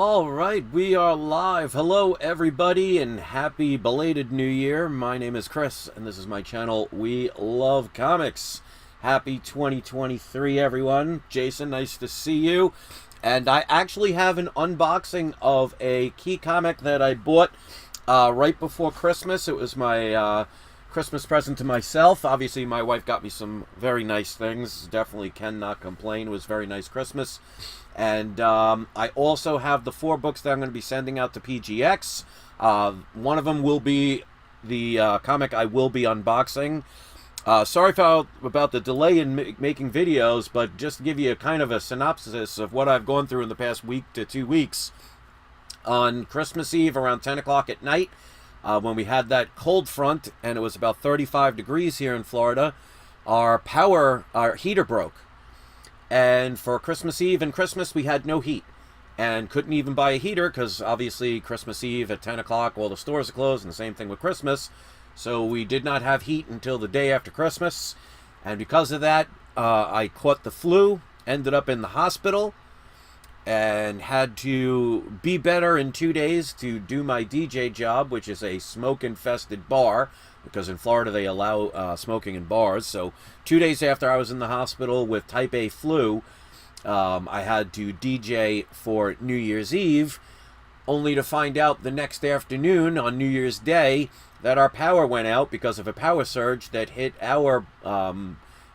All right, we are live. Hello, everybody, and happy belated New Year. My name is Chris, and this is my channel, We Love Comics. Happy 2023, everyone. Jason, nice to see you. And I actually have an unboxing of a key comic that I bought right before Christmas. It was my Christmas present to myself. Obviously, my wife got me some very nice things. Definitely cannot complain. It was a very nice Christmas. And I also have the 4 books that I'm going to be sending out to PGX. One of them will be the comic I will be unboxing. Sorry about the delay in making videos, but just to give you a kind of a synopsis of what I've gone through in the past week to 2 weeks. On Christmas Eve around 10 o'clock at night, when we had that cold front and it was about 35 degrees here in Florida, our heater broke. And for Christmas Eve and Christmas, we had no heat and couldn't even buy a heater because obviously Christmas Eve at 10 o'clock, all the stores are closed, and the same thing with Christmas. So we did not have heat until the day after Christmas. And because of that, I caught the flu, ended up in the hospital, and had to be better in 2 days to do my DJ job, which is a smoke-infested bar, because in Florida they allow smoking in bars. So 2 days after I was in the hospital with type A flu, I had to DJ for New Year's Eve, only to find out the next afternoon on New Year's Day that our power went out because of a power surge that hit our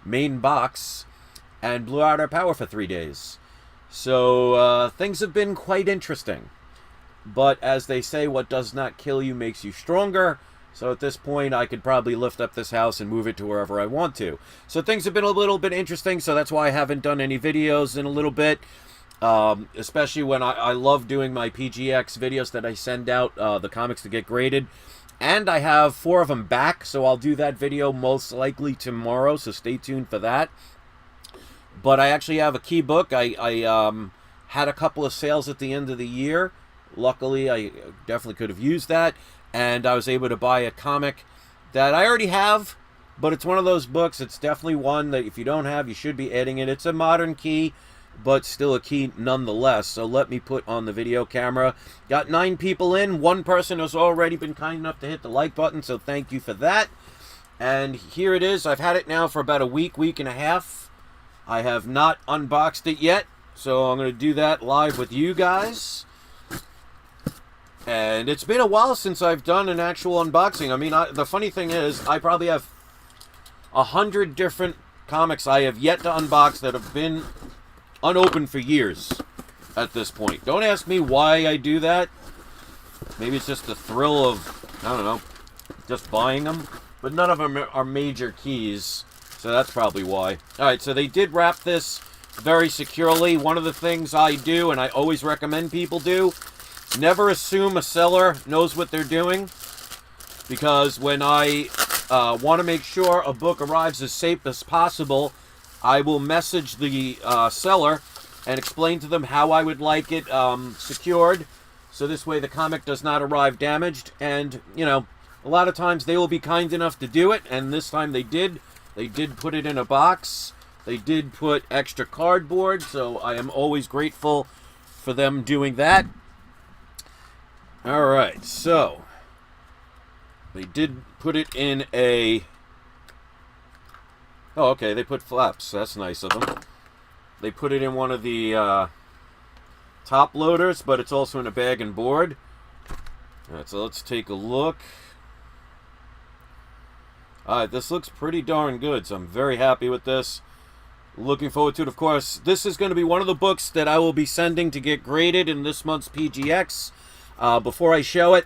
main box and blew out our power for 3 days. So things have been quite interesting. But as they say, what does not kill you makes you stronger. So at this point, I could probably lift up this house and move it to wherever I want to. So things have been a little bit interesting, so that's why I haven't done any videos in a little bit. Especially when I love doing my PGX videos that I send out, the comics to get graded. And I have 4 of them back, so I'll do that video most likely tomorrow, so stay tuned for that. But I actually have a key book. I had a couple of sales at the end of the year. Luckily, I definitely could have used that. And I was able to buy a comic that I already have, but it's one of those books. It's definitely one that if you don't have, you should be adding it. It's a modern key, but still a key nonetheless. So let me put on the video camera. Got 9 people in. 1 person has already been kind enough to hit the like button, so thank you for that. And here it is. I've had it now for about a week and a half. I have not unboxed it yet, so I'm going to do that live with you guys. And it's been a while since I've done an actual unboxing. I mean, the funny thing is, I probably have 100 different comics I have yet to unbox that have been unopened for years at this point. Don't ask me why I do that. Maybe it's just the thrill of, I don't know, just buying them. But none of them are major keys, so that's probably why. Alright, so they did wrap this very securely. One of the things I do, and I always recommend people do, never assume a seller knows what they're doing, because when I want to make sure a book arrives as safe as possible, I will message the seller and explain to them how I would like it secured, so this way the comic does not arrive damaged. And, you know, a lot of times they will be kind enough to do it, and this time they did. They did put it in a box. They did put extra cardboard, so I am always grateful for them doing that. Alright, so they did put it in a... Oh, okay, they put flaps. That's nice of them. They put it in one of the top loaders, but it's also in a bag and board. Alright, so let's take a look. Alright, this looks pretty darn good, so I'm very happy with this. Looking forward to it, of course. This is going to be one of the books that I will be sending to get graded in this month's PGX. Before I show it,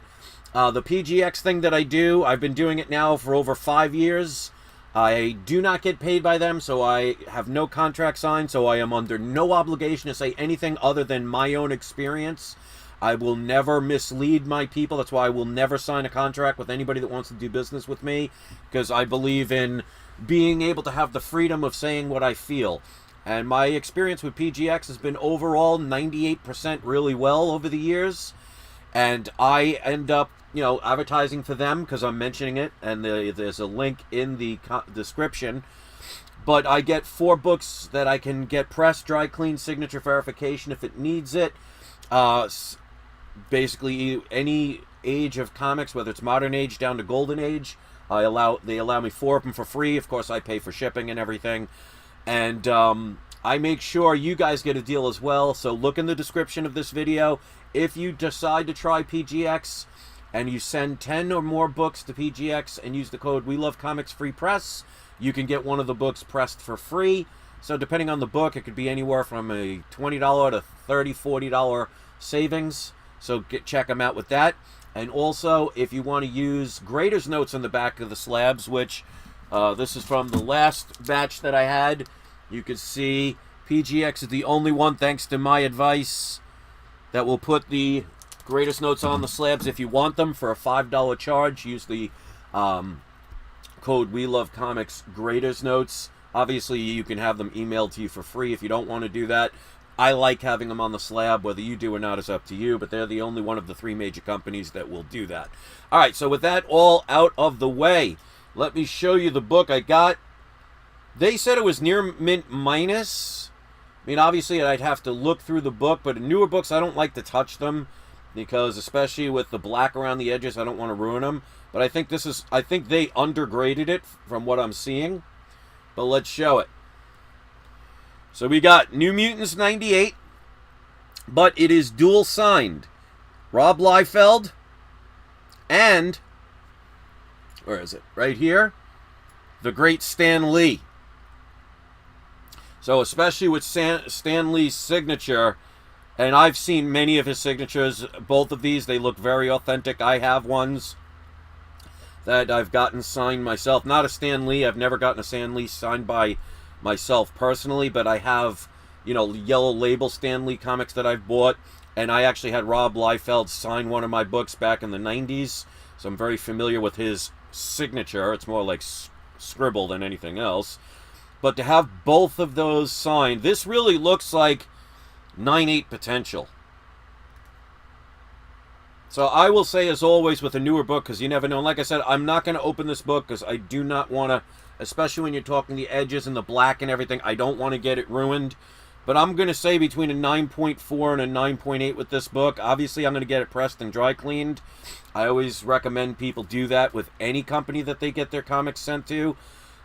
the PGX thing that I do, I've been doing it now for over 5 years. I do not get paid by them, so I have no contract signed, so I am under no obligation to say anything other than my own experience. I will never mislead my people. That's why I will never sign a contract with anybody that wants to do business with me, because I believe in being able to have the freedom of saying what I feel. And my experience with PGX has been overall 98% really well over the years. And I end up, you know, advertising for them because I'm mentioning it, and there's a link in the description. But I get 4 books that I can get pressed, dry clean, signature verification if it needs it. Uh, Basically, any age of comics, whether it's modern age down to golden age, they allow me 4 of them for free. Of course, I pay for shipping and everything. And I make sure you guys get a deal as well. So look in the description of this video. If you decide to try PGX and you send 10 or more books to PGX and use the code We Love Comics Free Press, you can get one of the books pressed for free. So depending on the book, it could be anywhere from a $20 to $30, $40 savings. So check them out with that. And also, if you want to use Grader's notes on the back of the slabs, which this is from the last batch that I had, you can see PGX is the only one, thanks to my advice, that will put the Grader's notes on the slabs. If you want them for a $5 charge, use the code We Love Comics Grader's notes. Obviously, you can have them emailed to you for free if you don't want to do that. I like having them on the slab. Whether you do or not is up to you, but they're the only one of the 3 major companies that will do that. All right, so with that all out of the way, let me show you the book I got. They said it was near mint minus. I mean, obviously, I'd have to look through the book, but in newer books, I don't like to touch them because, especially with the black around the edges, I don't want to ruin them. But I think they undergraded it from what I'm seeing. But let's show it. So we got New Mutants 98, but it is dual signed. Rob Liefeld and, where is it? Right here, the great Stan Lee. So especially with Stan Lee's signature, and I've seen many of his signatures, both of these, they look very authentic. I have ones that I've gotten signed myself. Not a Stan Lee. I've never gotten a Stan Lee signed by myself personally, but I have, Yellow Label Stan Lee comics that I've bought, and I actually had Rob Liefeld sign one of my books back in the 90s, so I'm very familiar with his signature. It's more like scribble than anything else. But to have both of those signed, this really looks like 9/8 potential. So I will say, as always, with a newer book, because you never know, and like I said, I'm not going to open this book because I do not want to, especially when you're talking the edges and the black and everything, I don't want to get it ruined. But I'm going to say between a 9.4 and a 9.8 with this book. Obviously, I'm going to get it pressed and dry cleaned. I always recommend people do that with any company that they get their comics sent to.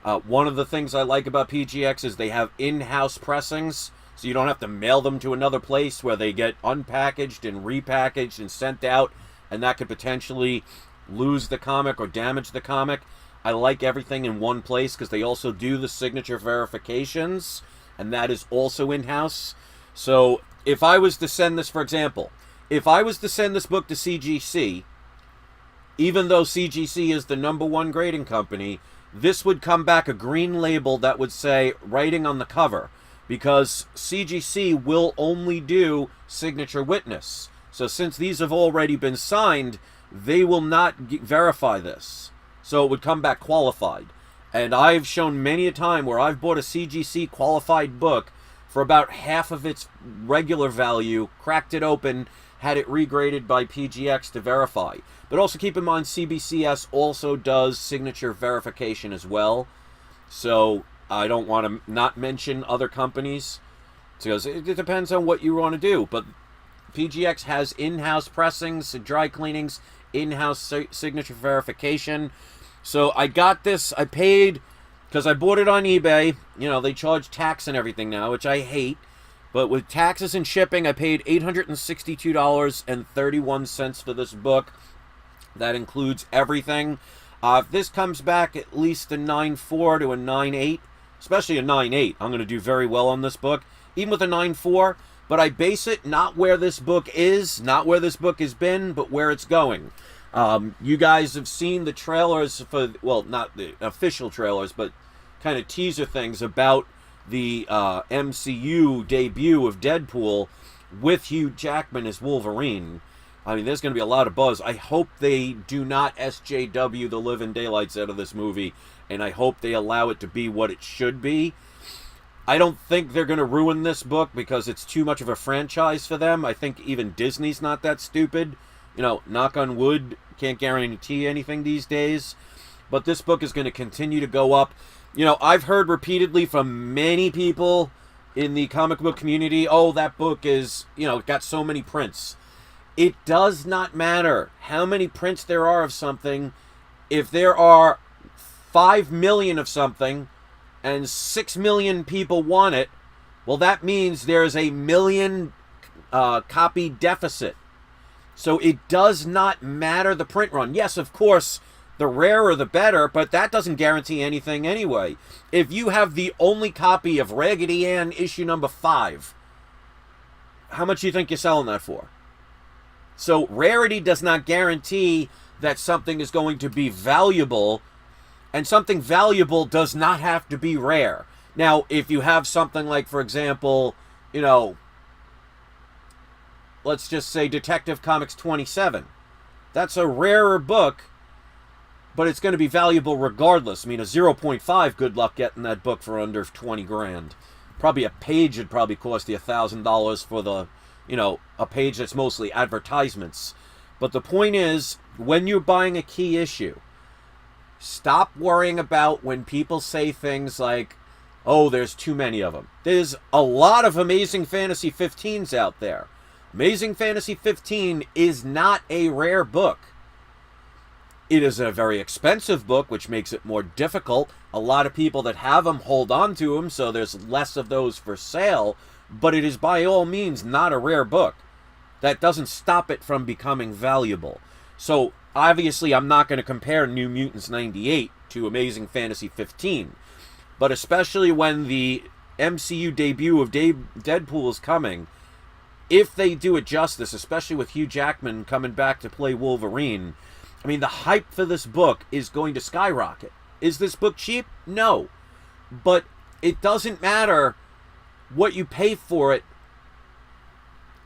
One of the things I like about PGX is they have in-house pressings, so you don't have to mail them to another place where they get unpackaged and repackaged and sent out, and that could potentially lose the comic or damage the comic. I like everything in one place because they also do the signature verifications, and that is also in-house. So if I was to send this, for example, if I was to send this book to CGC, even though CGC is the #1 grading company, this would come back a green label that would say writing on the cover, because CGC will only do signature witness. So since these have already been signed, they will not verify this. So it would come back qualified. And I've shown many a time where I've bought a CGC qualified book for about half of its regular value, cracked it open, had it regraded by PGX to verify. But also keep in mind, CBCS also does signature verification as well. So I don't want to not mention other companies, because it depends on what you want to do. But PGX has in-house pressings, dry cleanings, in-house signature verification. So I got this, I paid, because I bought it on eBay. They charge tax and everything now, which I hate. But with taxes and shipping, I paid $862.31 for this book. That includes everything. If this comes back at least a 9.4 to a 9.8, especially a 9.8, I'm going to do very well on this book. Even with a 9.4, but I base it not where this book is, not where this book has been, but where it's going. You guys have seen the trailers for, well, not the official trailers, but kind of teaser things about the MCU debut of Deadpool with Hugh Jackman as Wolverine. I mean, there's going to be a lot of buzz. I hope they do not SJW the living daylights out of this movie, and I hope they allow it to be what it should be. I don't think they're going to ruin this book because it's too much of a franchise for them. I think even Disney's not that stupid. Knock on wood, can't guarantee anything these days. But this book is going to continue to go up. I've heard repeatedly from many people in the comic book community, oh, that book is, got so many prints. It does not matter how many prints there are of something. If there are 5 million of something and 6 million people want it, well, that means there's a million copy deficit. So it does not matter the print run. Yes, of course, the rarer the better, but that doesn't guarantee anything anyway. If you have the only copy of Raggedy Ann issue number 5, how much do you think you're selling that for? So rarity does not guarantee that something is going to be valuable, and something valuable does not have to be rare. Now, if you have something like, for example, let's just say Detective Comics 27. That's a rarer book, but it's going to be valuable regardless. I mean, a 0.5, good luck getting that book for under 20 grand. Probably a page would probably cost you $1,000 for the, a page that's mostly advertisements. But the point is, when you're buying a key issue, stop worrying about when people say things like, oh, there's too many of them. There's a lot of Amazing Fantasy 15s out there. Amazing Fantasy 15 is not a rare book. It is a very expensive book, which makes it more difficult. A lot of people that have them hold on to them, so there's less of those for sale. But it is by all means not a rare book. That doesn't stop it from becoming valuable. So obviously I'm not going to compare New Mutants 98 to Amazing Fantasy 15. But especially when the MCU debut of Deadpool is coming, if they do it justice, especially with Hugh Jackman coming back to play Wolverine, I mean, the hype for this book is going to skyrocket. Is this book cheap? No. But it doesn't matter what you pay for it.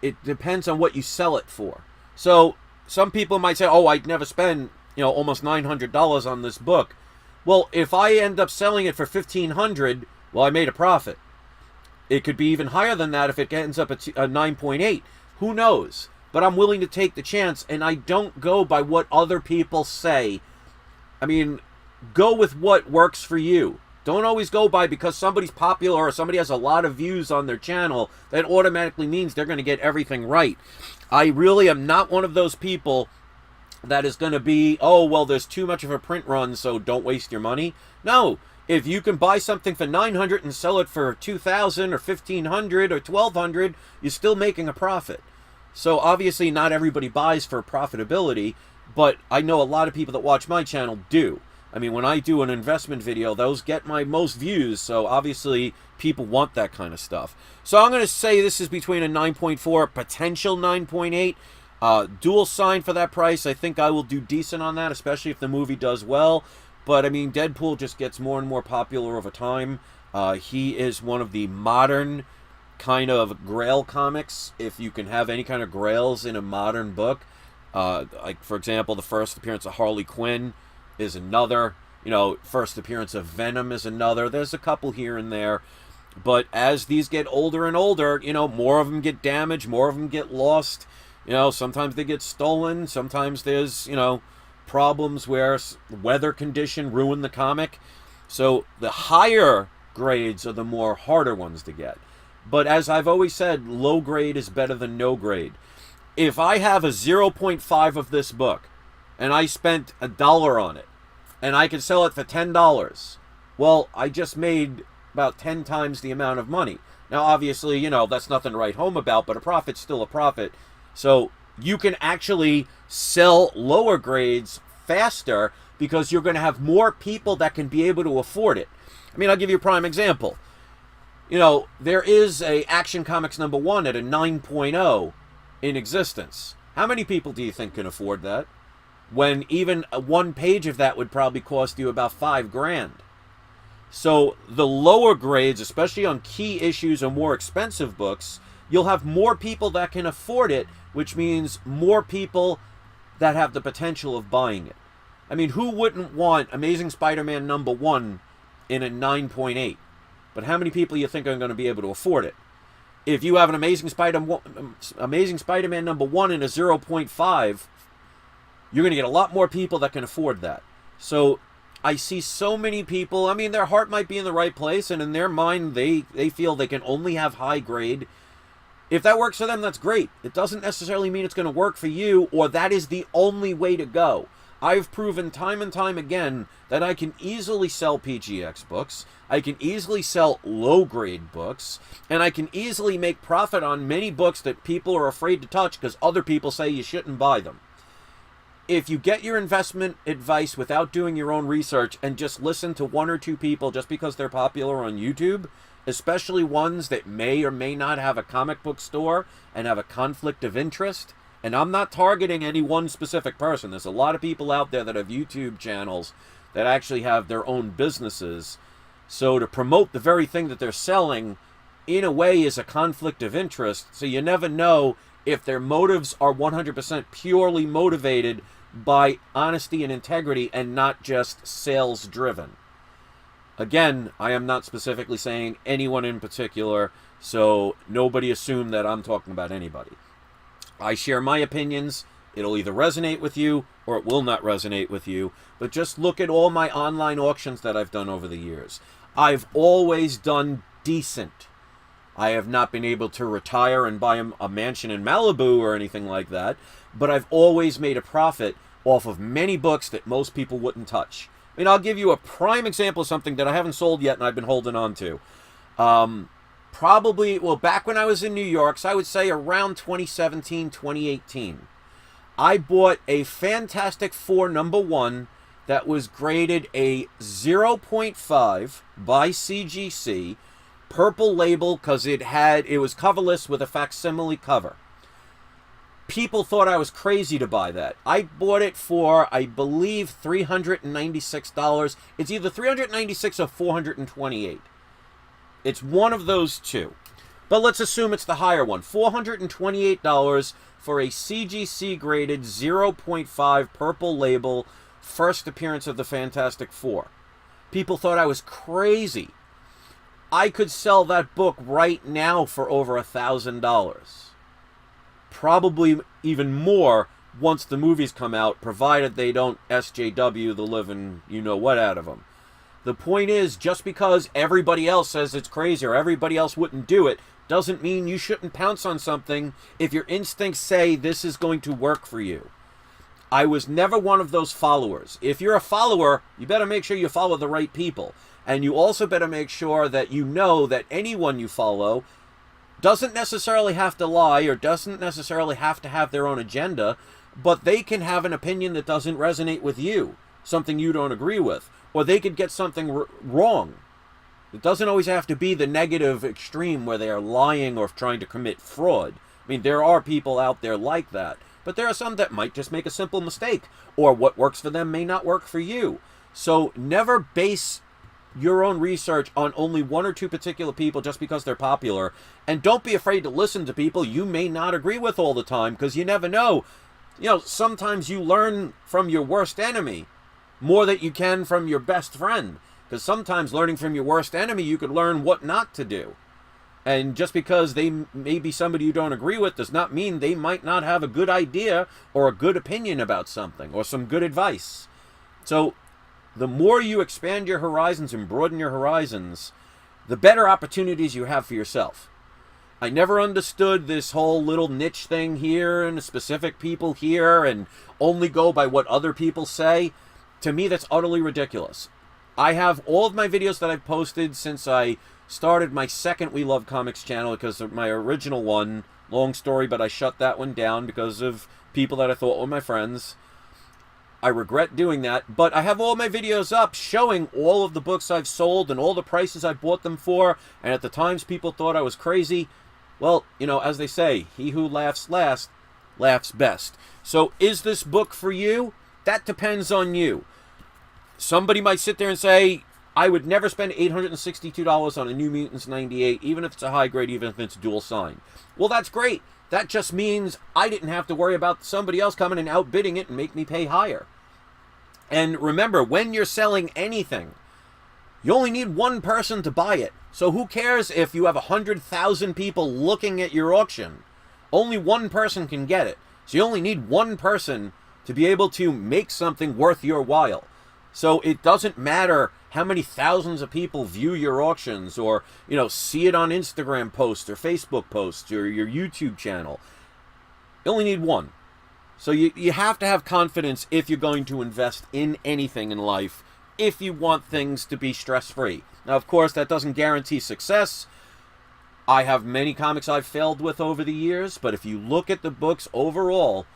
It depends on what you sell it for. So some people might say, oh, I'd never spend, almost $900 on this book. Well, if I end up selling it for $1,500, well, I made a profit. It could be even higher than that if it ends up at a 9.8. Who knows? But I'm willing to take the chance, and I don't go by what other people say. I mean, go with what works for you. Don't always go by because somebody's popular or somebody has a lot of views on their channel. That automatically means they're going to get everything right. I really am not one of those people that is going to be, oh, well, there's too much of a print run, so don't waste your money. No. If you can buy something for $900 and sell it for $2,000 or $1,500 or $1,200, you're still making a profit. So obviously not everybody buys for profitability, but I know a lot of people that watch my channel do. I mean, when I do an investment video, those get my most views, so obviously people want that kind of stuff. So I'm going to say this is between a 9.4, potential 9.8. Dual sign for that price. I think I will do decent on that, especially if the movie does well. But, I mean, Deadpool just gets more and more popular over time. He is one of the modern kind of Grail comics, if you can have any kind of Grails in a modern book. Like, for example, the first appearance of Harley Quinn is another. First appearance of Venom is another. There's a couple here and there. But as these get older and older, more of them get damaged, more of them get lost. Sometimes they get stolen. Sometimes there's, problems where weather condition ruin the comic. So the higher grades are the more harder ones to get. But as I've always said, low grade is better than no grade. If I have a 0.5 of this book and I spent $1 on it and I can sell it for $10, well, I just made about 10 times the amount of money. Now, obviously, that's nothing to write home about, but a profit's still a profit. So you can actually sell lower grades faster because you're going to have more people that can be able to afford it. I mean, I'll give you a prime example. There is a Action Comics #1 at a 9.0 in existence. How many people do you think can afford that? When even one page of that would probably cost you about $5 grand. So the lower grades, especially on key issues or more expensive books, you'll have more people that can afford it, which means more people that have the potential of buying it. I mean, who wouldn't want Amazing Spider-Man #1 in a 9.8? But how many people you think are going to be able to afford it? If you have an Amazing Spider-Man #1 in a 0.5, you're going to get a lot more people that can afford that. So I see so many people, I mean, their heart might be in the right place, and in their mind, they feel they can only have high grade. If that works for them, that's great. It doesn't necessarily mean it's going to work for you, or that is the only way to go. I've proven time and time again that I can easily sell PGX books, I can easily sell low-grade books, and I can easily make profit on many books that people are afraid to touch because other people say you shouldn't buy them. If you get your investment advice without doing your own research and just listen to one or two people just because they're popular on YouTube, especially ones that may or may not have a comic book store and have a conflict of interest, and I'm not targeting any one specific person. There's a lot of people out there that have YouTube channels that actually have their own businesses. So to promote the very thing that they're selling, in a way, is a conflict of interest. So you never know if their motives are 100% purely motivated by honesty and integrity and not just sales driven. Again, I am not specifically saying anyone in particular, so nobody assume that I'm talking about anybody. I share my opinions. It'll either resonate with you or it will not resonate with you, but just look at all my online auctions that I've done over the years. I've always done decent. I have not been able to retire and buy a mansion in Malibu or anything like that, but I've always made a profit off of many books that most people wouldn't touch. I mean, I'll give you a prime example of something that I haven't sold yet and I've been holding on to. Probably, well, back when I was in New York, so I would say around 2017, 2018, I bought a Fantastic Four #1 that was graded a 0.5 by CGC, purple label because it was coverless with a facsimile cover. People thought I was crazy to buy that. I bought it for, I believe, $396. It's either $396 or $428. It's one of those two. But let's assume it's the higher one. $428 for a CGC graded 0.5 purple label first appearance of the Fantastic Four. People thought I was crazy. I could sell that book right now for over $1,000. Probably even more once the movies come out, provided they don't SJW the living you-know-what out of them. The point is, just because everybody else says it's crazy or everybody else wouldn't do it, doesn't mean you shouldn't pounce on something if your instincts say this is going to work for you. I was never one of those followers. If you're a follower, you better make sure you follow the right people. And you also better make sure that you know that anyone you follow doesn't necessarily have to lie or doesn't necessarily have to have their own agenda, but they can have an opinion that doesn't resonate with you, something you don't agree with, or they could get something wrong. It doesn't always have to be the negative extreme where they are lying or trying to commit fraud. I mean, there are people out there like that, but there are some that might just make a simple mistake, or what works for them may not work for you. So never base your own research on only one or two particular people just because they're popular. And don't be afraid to listen to people you may not agree with all the time, because you never know. Sometimes you learn from your worst enemy more than you can from your best friend. Because sometimes learning from your worst enemy, you could learn what not to do. And just because they may be somebody you don't agree with does not mean they might not have a good idea or a good opinion about something or some good advice. So the more you expand your horizons and broaden your horizons, the better opportunities you have for yourself. I never understood this whole little niche thing here and specific people here and only go by what other people say. To me, that's utterly ridiculous. I have all of my videos that I've posted since I started my second We Love Comics channel, because of my original one, long story, but I shut that one down because of people that I thought were my friends. I regret doing that, but I have all my videos up showing all of the books I've sold and all the prices I bought them for, and at the times people thought I was crazy. Well, as they say, he who laughs last laughs best. So is this book for you? That depends on you. Somebody might sit there and say, I would never spend $862 on a New Mutants 98, even if it's a high grade, even if it's dual sign. Well, that's great. That just means I didn't have to worry about somebody else coming and outbidding it and make me pay higher. And remember, when you're selling anything, you only need one person to buy it. So who cares if you have 100,000 people looking at your auction? Only one person can get it. So you only need one person to be able to make something worth your while. So it doesn't matter how many thousands of people view your auctions or, see it on Instagram posts or Facebook posts or your YouTube channel. You only need one. So you have to have confidence if you're going to invest in anything in life, if you want things to be stress-free. Now, of course, that doesn't guarantee success. I have many comics I've failed with over the years, but if you look at the books overall,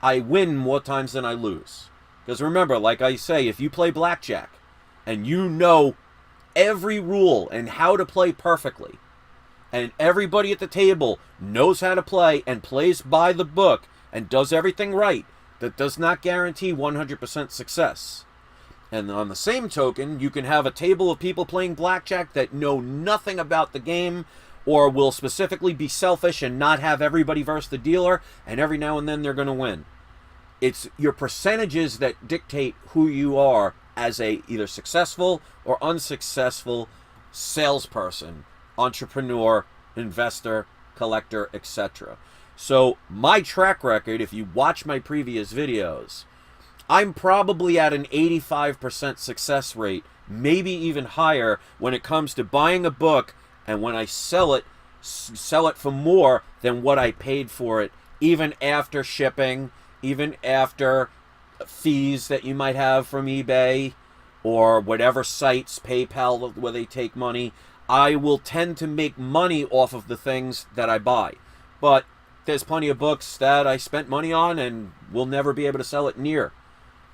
I win more times than I lose. Because remember, like I say, if you play blackjack and you know every rule and how to play perfectly, and everybody at the table knows how to play and plays by the book and does everything right, that does not guarantee 100% success. And on the same token, you can have a table of people playing blackjack that know nothing about the game or will specifically be selfish and not have everybody versus the dealer, and every now and then they're going to win. It's your percentages that dictate who you are as a either successful or unsuccessful salesperson, entrepreneur, investor, collector, etc. So my track record, if you watch my previous videos, I'm probably at an 85% success rate, maybe even higher when it comes to buying a book, and when I sell it for more than what I paid for it, even after shipping, even after fees that you might have from eBay or whatever sites, PayPal, where they take money. I will tend to make money off of the things that I buy. But there's plenty of books that I spent money on and will never be able to sell it near.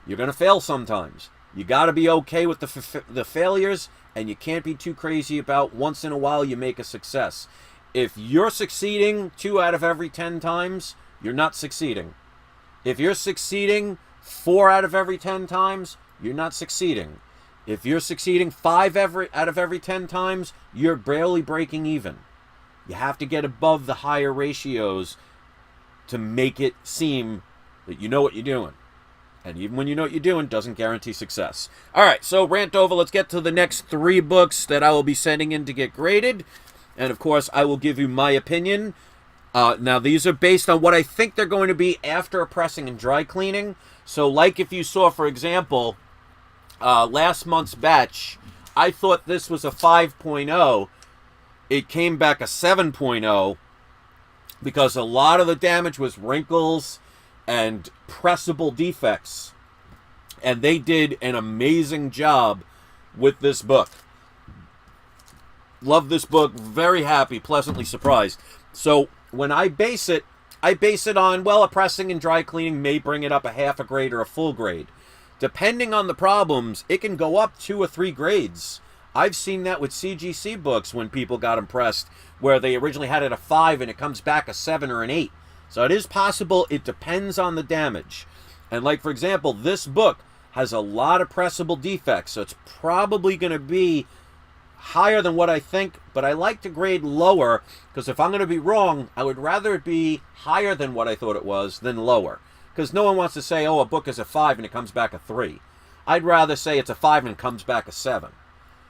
You're going to fail sometimes. You got to be okay with the failures, and you can't be too crazy about once in a while you make a success. If you're succeeding 2 out of every 10 times, you're not succeeding. If you're succeeding 4 out of every 10 times, you're not succeeding. If you're succeeding 5 out of every 10 times, you're barely breaking even. You have to get above the higher ratios to make it seem that you know what you're doing. And even when you know what you're doing, doesn't guarantee success. All right, so rant over. Let's get to the next 3 books that I will be sending in to get graded. And, of course, I will give you my opinion. Now, these are based on what I think they're going to be after pressing and dry cleaning. So, like if you saw, for example, last month's batch, I thought this was a 5.0. It came back a 7.0 because a lot of the damage was wrinkles and pressable defects. And they did an amazing job with this book. Love this book. Very happy, pleasantly surprised. So when I base it on, well, a pressing and dry cleaning may bring it up a half a grade or a full grade. Depending on the problems, it can go up 2 or 3 grades. I've seen that with CGC books when people got impressed, where they originally had it a 5 and it comes back a 7 or an 8. So it is possible. It depends on the damage. And like, for example, this book has a lot of pressable defects, so it's probably going to be higher than what I think, but I like to grade lower, because if I'm going to be wrong, I would rather it be higher than what I thought it was than lower. Because no one wants to say, oh, a book is a 5 and it comes back a 3. I'd rather say it's a 5 and it comes back a 7.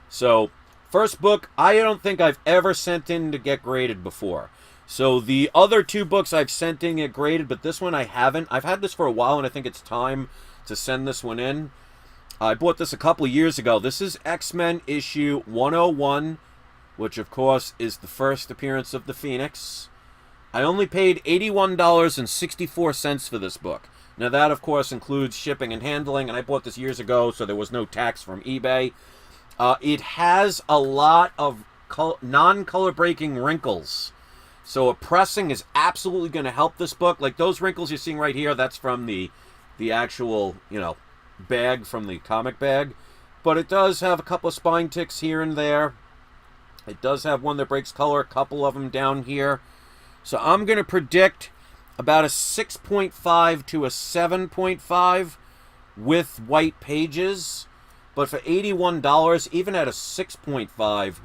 So, first book, I don't think I've ever sent in to get graded before. So the other 2 books I've sent in get graded, but this one I haven't. I've had this for a while, and I think it's time to send this one in. I bought this a couple years ago. This is X-Men issue 101, which, of course, is the first appearance of the Phoenix. I only paid $81.64 for this book. Now, that, of course, includes shipping and handling, and I bought this years ago, so there was no tax from eBay. It has a lot of non-color breaking wrinkles. So a pressing is absolutely going to help this book. Like those wrinkles you're seeing right here, that's from the actual, bag, from the comic bag. But it does have a couple of spine ticks here and there. It does have one that breaks color, a couple of them down here. So I'm going to predict about a 6.5 to a 7.5 with white pages. But for $81, even at a 6.5,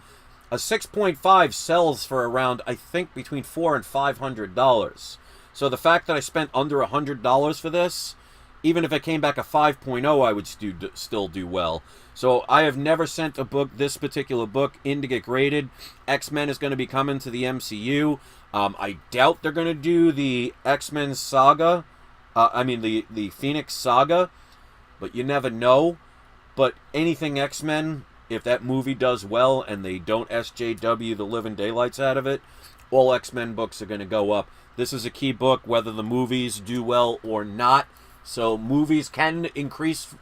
a 6.5 sells for around, I think, between $400 and $500. So the fact that I spent under $100 for this, even if it came back a 5.0, I would still do well. So I have never sent this particular book in to get graded. X-Men is going to be coming to the MCU. I doubt they're going to do the X-Men saga. The Phoenix saga. But you never know. But anything X-Men, if that movie does well and they don't SJW the living daylights out of it, all X-Men books are going to go up. This is a key book, whether the movies do well or not. So movies can increase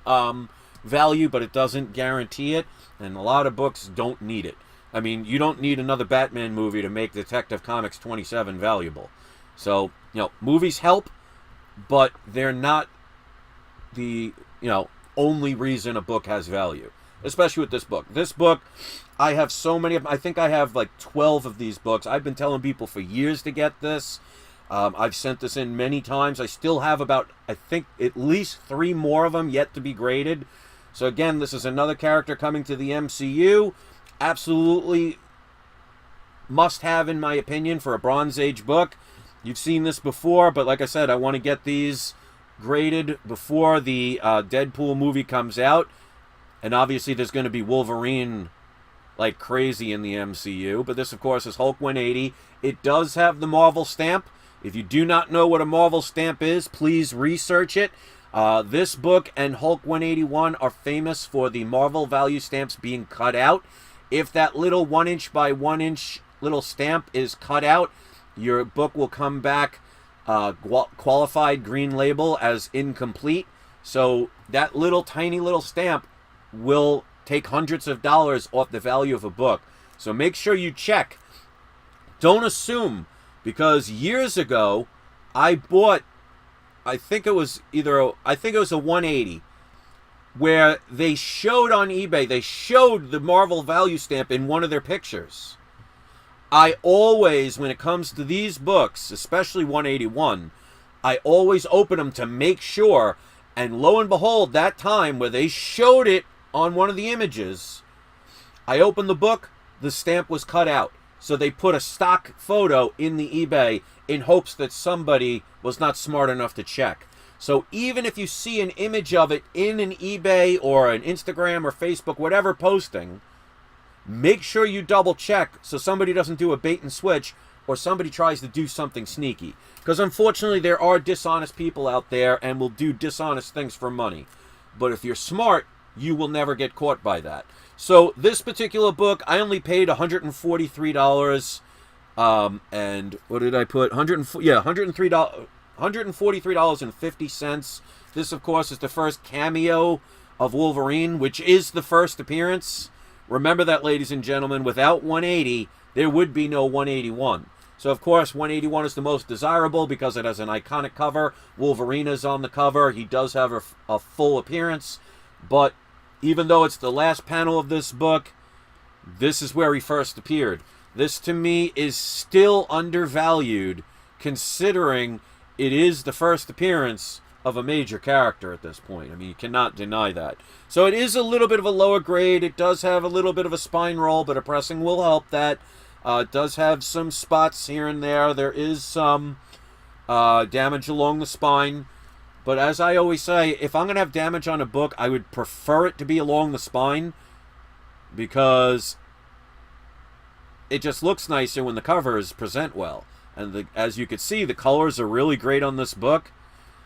value, but it doesn't guarantee it. And a lot of books don't need it. I mean, you don't need another Batman movie to make Detective Comics 27 valuable. So, movies help, but they're not the, only reason a book has value. Especially with this book. This book, I have so many of them. I think I have like 12 of these books. I've been telling people for years to get this. I've sent this in many times. I still have about, I think, at least 3 more of them yet to be graded. So again, this is another character coming to the MCU. Absolutely must have, in my opinion, for a Bronze Age book. You've seen this before, but like I said, I want to get these graded before the Deadpool movie comes out. And obviously there's going to be Wolverine like crazy in the MCU. But this, of course, is Hulk 180. It does have the Marvel stamp. If you do not know what a Marvel stamp is, please research it. This book and Hulk 181 are famous for the Marvel value stamps being cut out. If that little 1" by 1" little stamp is cut out, your book will come back qualified green label as incomplete. So that little tiny little stamp will take hundreds of dollars off the value of a book. So make sure you check. Don't assume, because years ago I bought, I think it was a 180, where they showed on eBay, they showed the Marvel value stamp in one of their pictures. I always, when it comes to these books, especially 181, I always open them to make sure. And lo and behold, that time where they showed it on one of the images, I opened the book, the stamp was cut out. So they put a stock photo in the eBay in hopes that somebody was not smart enough to check. So even if you see an image of it in an eBay or an Instagram or Facebook, whatever posting, make sure you double check so somebody doesn't do a bait and switch or somebody tries to do something sneaky. Because unfortunately there are dishonest people out there and will do dishonest things for money. But if you're smart, you will never get caught by that. So this particular book, I only paid $143. And what did I put? $143.50. This, of course, is the first cameo of Wolverine, which is the first appearance. Remember that, ladies and gentlemen, without 180, there would be no 181. So, of course, 181 is the most desirable because it has an iconic cover. Wolverine is on the cover. He does have a full appearance. But even though it's the last panel of this book, this is where he first appeared. This, to me, is still undervalued, considering it is the first appearance of a major character at this point. I mean, you cannot deny that. So it is a little bit of a lower grade. It does have a little bit of a spine roll, but a pressing will help that. It does have some spots here and there. There is some damage along the spine. But as I always say, if I'm going to have damage on a book, I would prefer it to be along the spine, because it just looks nicer when the covers present well. And as you can see, the colors are really great on this book.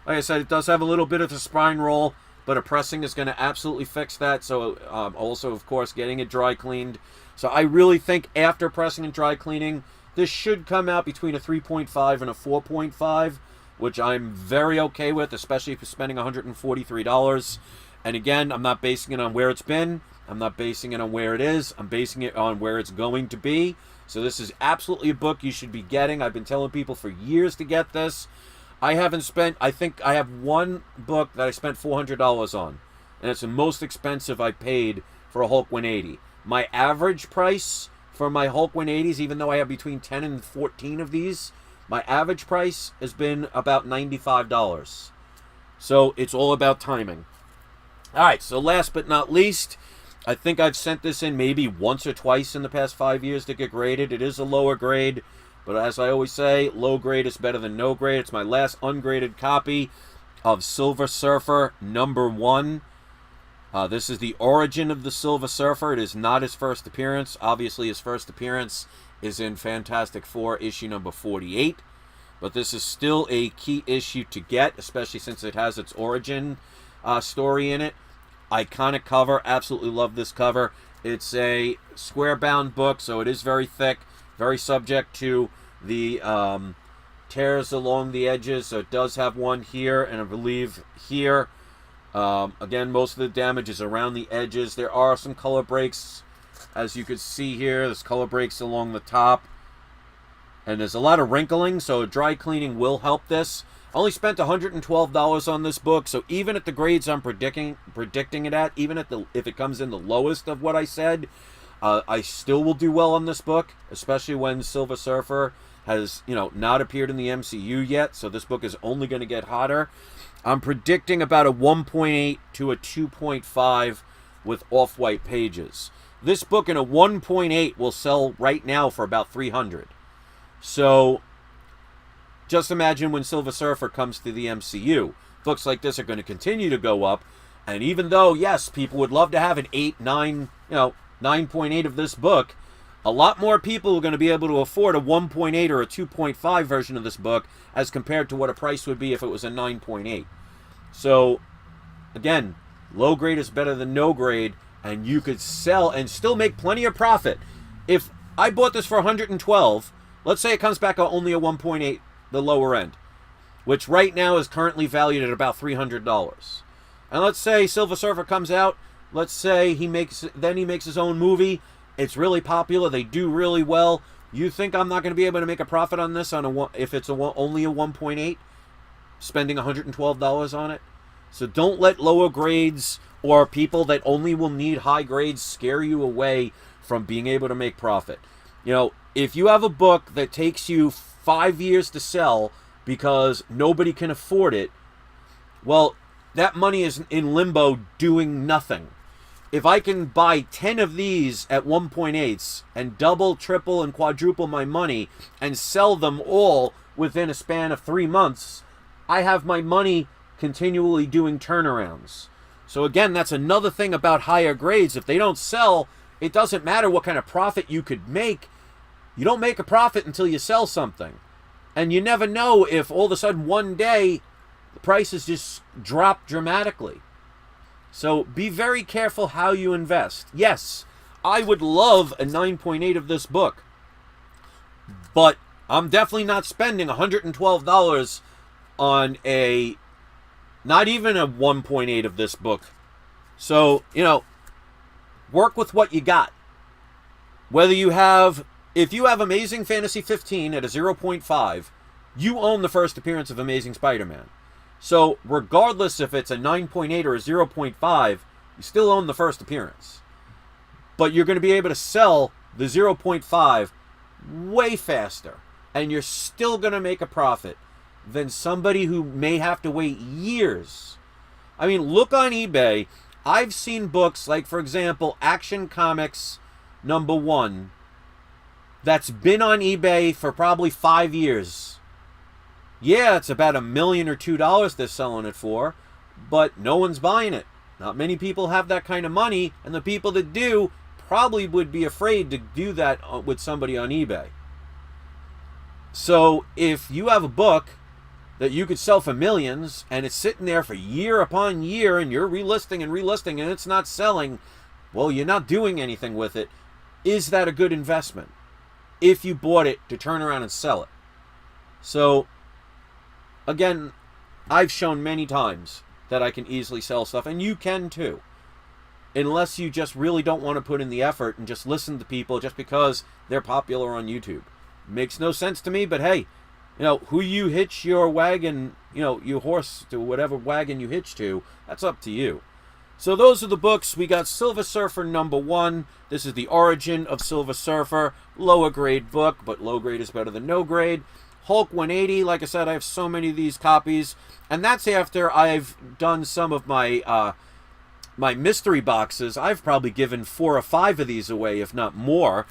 Like I said, it does have a little bit of a spine roll, but a pressing is going to absolutely fix that. So also, of course, getting it dry cleaned. So I really think after pressing and dry cleaning, this should come out between a 3.5 and a 4.5, which I'm very okay with, especially if you're spending $143. And again, I'm not basing it on where it's been. I'm not basing it on where it is. I'm basing it on where it's going to be. So this is absolutely a book you should be getting. I've been telling people for years to get this. I think I have one book that I spent $400 on. And it's the most expensive I paid for a Hulk 180. My average price for my Hulk 180s, even though I have between 10 and 14 of these, my average price has been about $95. So it's all about timing. All right, so last but not least, I think I've sent this in maybe once or twice in the past 5 years to get graded. It is a lower grade, but as I always say, low grade is better than no grade. It's my last ungraded copy of Silver Surfer #1. This is the origin of the Silver Surfer. It is not his first appearance. Obviously, his first appearance is in Fantastic Four issue number 48. But this is still a key issue to get, especially since it has its origin story in it. iconic cover. Absolutely love this cover. It's a square-bound book, so it is very thick, very subject to the tears along the edges. So it does have one here, and I believe here. Again, most of the damage is around the edges. There are some color breaks, as you can see here. There's color breaks along the top. And there's a lot of wrinkling, so dry cleaning will help this. I only spent $112 on this book, so even at the grades I'm predicting it at, even at if it comes in the lowest of what I said, I still will do well on this book, especially when Silver Surfer has, not appeared in the MCU yet, so this book is only going to get hotter. I'm predicting about a 1.8 to a 2.5 with off-white pages. This book in a 1.8 will sell right now for about $300. So, just imagine when Silver Surfer comes to the MCU. Books like this are going to continue to go up. And even though, yes, people would love to have an 8, 9, 9.8 of this book, a lot more people are going to be able to afford a 1.8 or a 2.5 version of this book as compared to what a price would be if it was a 9.8. So, again, low grade is better than no grade, and you could sell and still make plenty of profit. If I bought this for 112, let's say it comes back only a 1.8, the lower end, which right now is currently valued at about $300. And let's say Silver Surfer comes out. Let's say he makes his own movie. It's really popular. They do really well. You think I'm not going to be able to make a profit on this if it's only a 1.8, spending $112 on it? So don't let lower grades or people that only will need high grades scare you away from being able to make profit. If you have a book that takes you 5 years to sell because nobody can afford it, well, that money is in limbo doing nothing. If I can buy 10 of these at 1.8s and double, triple, and quadruple my money and sell them all within a span of 3 months, I have my money continually doing turnarounds. So again, that's another thing about higher grades. If they don't sell, it doesn't matter what kind of profit you could make. You don't make a profit until you sell something. And you never know if all of a sudden one day the prices just drop dramatically. So be very careful how you invest. Yes, I would love a 9.8 of this book, but I'm definitely not spending $112 on not even a 1.8 of this book. So, work with what you got. If you have Amazing Fantasy 15 at a 0.5, you own the first appearance of Amazing Spider-Man. So, regardless if it's a 9.8 or a 0.5, you still own the first appearance. But you're going to be able to sell the 0.5 way faster, and you're still going to make a profit than somebody who may have to wait years. I mean, look on eBay. I've seen books like, for example, Action Comics #1 that's been on eBay for probably 5 years. Yeah, it's about $1 million or $2 they're selling it for, but no one's buying it. Not many people have that kind of money, and the people that do probably would be afraid to do that with somebody on eBay. So if you have a book that you could sell for millions, and it's sitting there for year upon year, and you're relisting and it's not selling, well, you're not doing anything with it. Is that a good investment if you bought it to turn around and sell it? So, again, I've shown many times that I can easily sell stuff, and you can too. Unless you just really don't want to put in the effort and just listen to people just because they're popular on YouTube. Makes no sense to me, but hey, who you hitch your wagon, your horse to, whatever wagon you hitch to, that's up to you. So those are the books. We got Silver Surfer #1. This is the origin of Silver Surfer. Lower grade book, but low grade is better than no grade. Hulk 180, like I said, I have so many of these copies. And that's after I've done some of my my mystery boxes. I've probably given 4 or 5 of these away, if not more.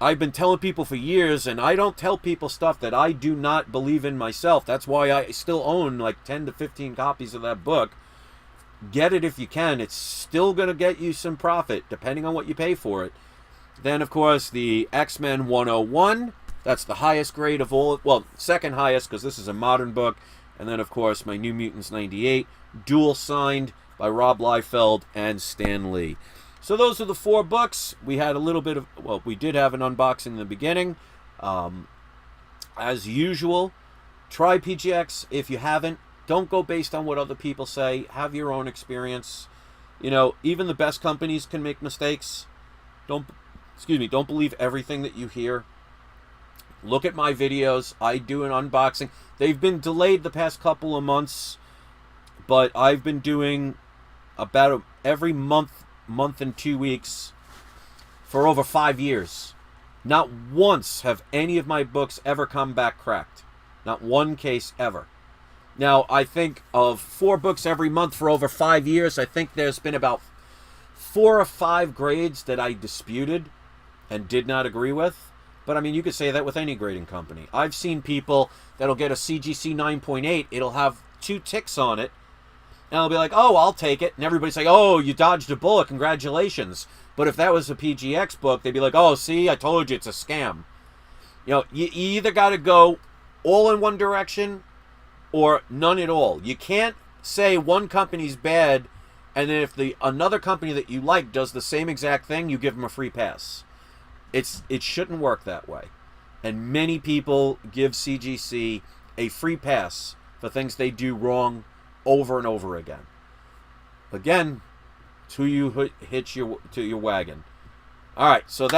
I've been telling people for years, and I don't tell people stuff that I do not believe in myself. That's why I still own like 10 to 15 copies of that book. Get it if you can. It's still going to get you some profit, depending on what you pay for it. Then, of course, the X-Men 101. That's the highest grade of all. Well, second highest, because this is a modern book. And then, of course, my New Mutants 98. Dual signed. by Rob Liefeld and Stan Lee. So those are the 4 books. We had a little bit of, well, we did have an unboxing in the beginning. As usual, try PGX if you haven't. Don't go based on what other people say. Have your own experience. You know, even the best companies can make mistakes. Don't believe everything that you hear. Look at my videos. I do an unboxing. They've been delayed the past couple of months, but I've been doing about every month and 2 weeks for over 5 years. Not once have any of my books ever come back cracked. Not one case ever. Now, I think of 4 books every month for over 5 years. I think there's been about 4 or 5 grades that I disputed and did not agree with. But, I mean, you could say that with any grading company. I've seen people that'll get a CGC 9.8. It'll have 2 ticks on it. And I'll be like, oh, I'll take it. And everybody's like, oh, you dodged a bullet. Congratulations. But if that was a PGX book, they'd be like, oh, see, I told you it's a scam. You know, you either got to go all in one direction or none at all. You can't say one company's bad, and then if another company that you like does the same exact thing, you give them a free pass. It shouldn't work that way. And many people give CGC a free pass for things they do wrong over and over again. Again, to you hitch your wagon. All right, so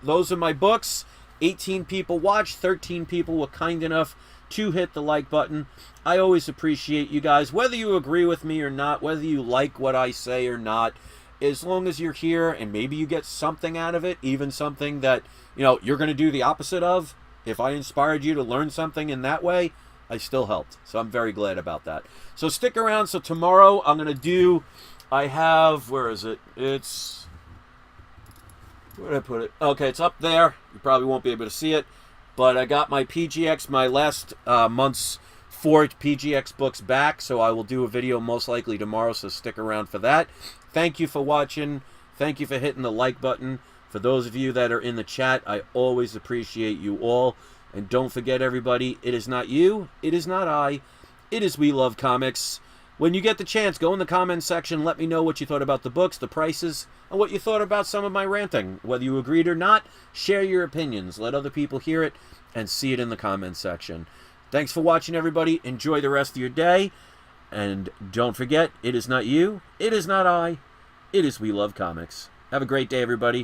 those are my books. 18 people watched. 13 people were kind enough to hit the like button. I always appreciate you guys, whether you agree with me or not, whether you like what I say or not. As long as you're here and maybe you get something out of it, even something that, you know, you're going to do the opposite of. If I inspired you to learn something in that way, I still helped. So I'm very glad about that. So stick around. So tomorrow I'm going to do, where is it? Where did I put it? Okay, it's up there. You probably won't be able to see it. But I got my PGX, my last month's 4 PGX books back. So I will do a video most likely tomorrow. So stick around for that. Thank you for watching. Thank you for hitting the like button. For those of you that are in the chat, I always appreciate you all. And don't forget, everybody, it is not you, it is not I, it is We Love Comics. When you get the chance, go in the comments section, let me know what you thought about the books, the prices, and what you thought about some of my ranting. Whether you agreed or not, share your opinions. Let other people hear it and see it in the comments section. Thanks for watching, everybody. Enjoy the rest of your day. And don't forget, it is not you, it is not I, it is We Love Comics. Have a great day, everybody.